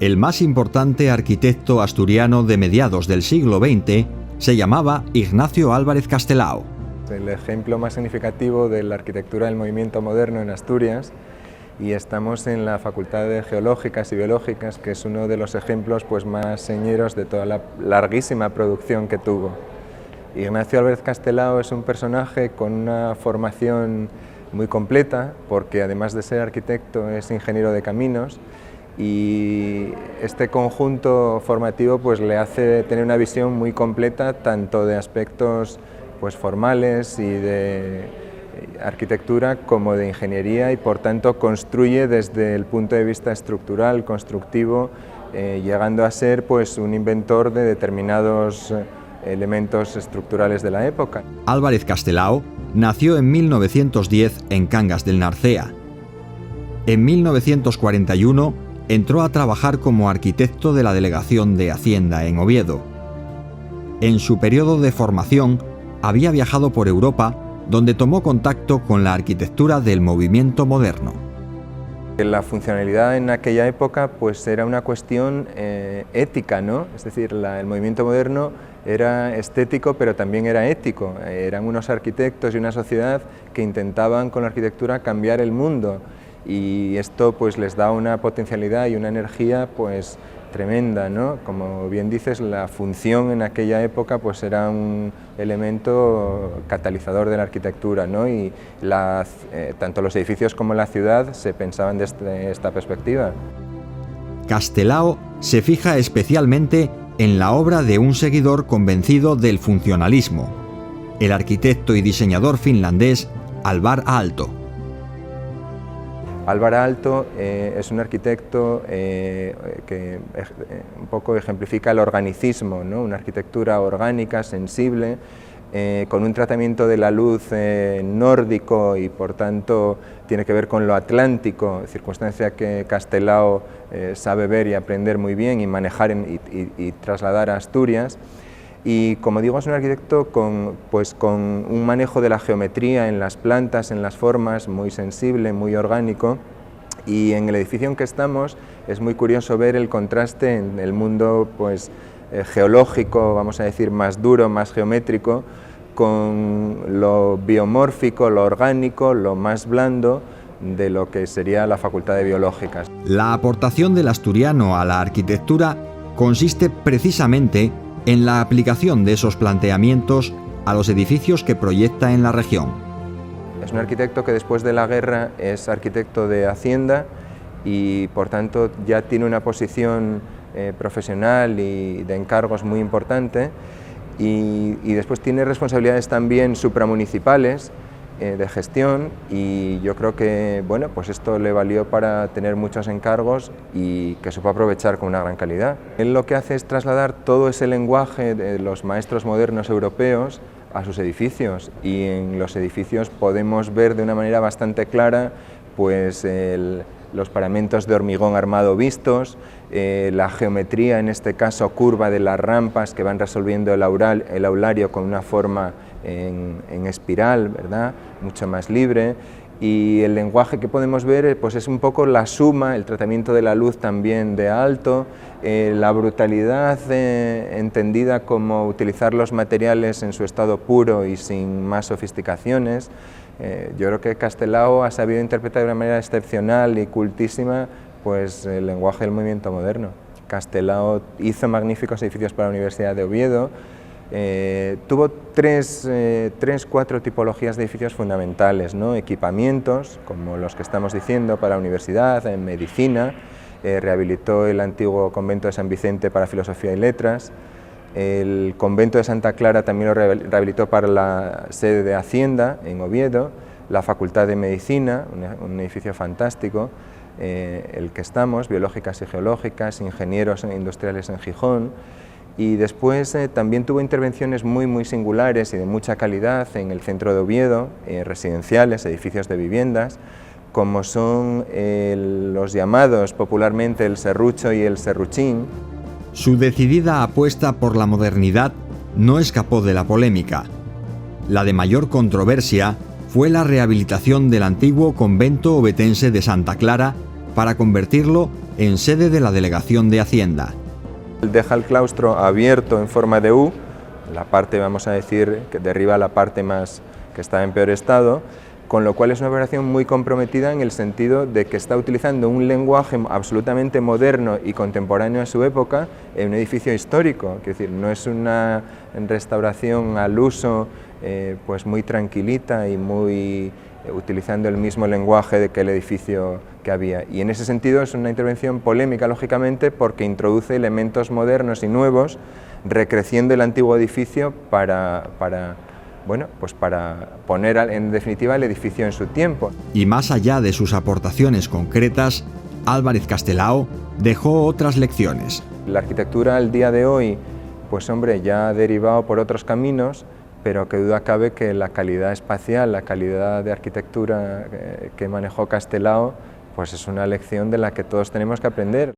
El más importante arquitecto asturiano de mediados del siglo XX se llamaba Ignacio Álvarez Castelao. El ejemplo más significativo de la arquitectura del movimiento moderno en Asturias, y estamos en la Facultad de Geológicas y Biológicas, que es uno de los ejemplos más señeros de toda la larguísima producción que tuvo. Ignacio Álvarez Castelao es un personaje con una formación muy completa, porque además de ser arquitecto es ingeniero de caminos, y este conjunto formativo le hace tener una visión muy completa tanto de aspectos formales y de arquitectura como de ingeniería, y por tanto construye desde el punto de vista estructural, constructivo, llegando a ser un inventor de determinados elementos estructurales de la época. Álvarez Castelao nació en 1910 en Cangas del Narcea. En 1941 entró a trabajar como arquitecto de la Delegación de Hacienda en Oviedo. En su periodo de formación había viajado por Europa, donde tomó contacto con la arquitectura del movimiento moderno. La funcionalidad en aquella época era una cuestión ética, ¿no? Es decir, el movimiento moderno era estético, pero también era ético. Eran unos arquitectos y una sociedad que intentaban con la arquitectura cambiar el mundo, y esto les da una potencialidad y una energía tremenda, ¿no? Como bien dices, la función en aquella época era un elemento catalizador de la arquitectura, ¿no? Y tanto los edificios como la ciudad se pensaban desde esta perspectiva. Castelao se fija especialmente en la obra de un seguidor convencido del funcionalismo, el arquitecto y diseñador finlandés Alvar Aalto. Alvar Aalto es un arquitecto que un poco ejemplifica el organicismo, ¿no? Una arquitectura orgánica, sensible, con un tratamiento de la luz nórdico, y por tanto tiene que ver con lo atlántico, circunstancia que Castelao sabe ver y aprender muy bien y manejar y trasladar a Asturias. Y como digo, es un arquitecto con un manejo de la geometría en las plantas, en las formas, muy sensible, muy orgánico. Y en el edificio en que estamos es muy curioso ver el contraste en el mundo geológico, vamos a decir, más duro, más geométrico, con lo biomórfico, lo orgánico, lo más blando de lo que sería la Facultad de Biológicas. La aportación del asturiano a la arquitectura consiste precisamente en la aplicación de esos planteamientos a los edificios que proyecta en la región. Es un arquitecto que después de la guerra es arquitecto de Hacienda, y por tanto ya tiene una posición profesional y de encargos muy importante, y después tiene responsabilidades también supramunicipales de gestión, y yo creo que esto le valió para tener muchos encargos y que supo aprovechar con una gran calidad. Él lo que hace es trasladar todo ese lenguaje de los maestros modernos europeos a sus edificios, y en los edificios podemos ver de una manera bastante clara los paramentos de hormigón armado vistos, la geometría, en este caso curva, de las rampas que van resolviendo el aulario con una forma en espiral, ¿verdad?, mucho más libre, y el lenguaje que podemos ver es un poco la suma, el tratamiento de la luz también de Aalto, la brutalidad entendida como utilizar los materiales en su estado puro y sin más sofisticaciones. Yo creo que Castelao ha sabido interpretar de una manera excepcional y cultísima el lenguaje del movimiento moderno. Castelao hizo magníficos edificios para la Universidad de Oviedo. Tuvo cuatro tipologías de edificios fundamentales, ¿no? Equipamientos, como los que estamos diciendo, para la universidad, en medicina, rehabilitó el antiguo convento de San Vicente para filosofía y letras, el convento de Santa Clara también lo rehabilitó para la sede de Hacienda en Oviedo, la Facultad de Medicina, un edificio fantástico, el que estamos, Biológicas y Geológicas, Ingenieros Industriales en Gijón. Y después también tuvo intervenciones muy singulares y de mucha calidad en el centro de Oviedo, residenciales, edificios de viviendas, como son los llamados popularmente el Serrucho y el Serruchín. Su decidida apuesta por la modernidad no escapó de la polémica. La de mayor controversia fue la rehabilitación del antiguo convento ovetense de Santa Clara para convertirlo en sede de la Delegación de Hacienda. Deja el claustro abierto en forma de U, la parte, vamos a decir, que derriba la parte más que está en peor estado, con lo cual es una operación muy comprometida en el sentido de que está utilizando un lenguaje absolutamente moderno y contemporáneo a su época en un edificio histórico, es decir, no es una restauración al uso pues muy tranquilita y muy utilizando el mismo lenguaje que el edificio que había. Y en ese sentido es una intervención polémica, lógicamente, porque introduce elementos modernos y nuevos, recreciendo el antiguo edificio para poner en definitiva el edificio en su tiempo. Y más allá de sus aportaciones concretas, Álvarez Castelao dejó otras lecciones. La arquitectura al día de hoy, pues hombre, ya ha derivado por otros caminos, pero que duda cabe que la calidad espacial, la calidad de arquitectura que manejó Castelao, pues es una lección de la que todos tenemos que aprender.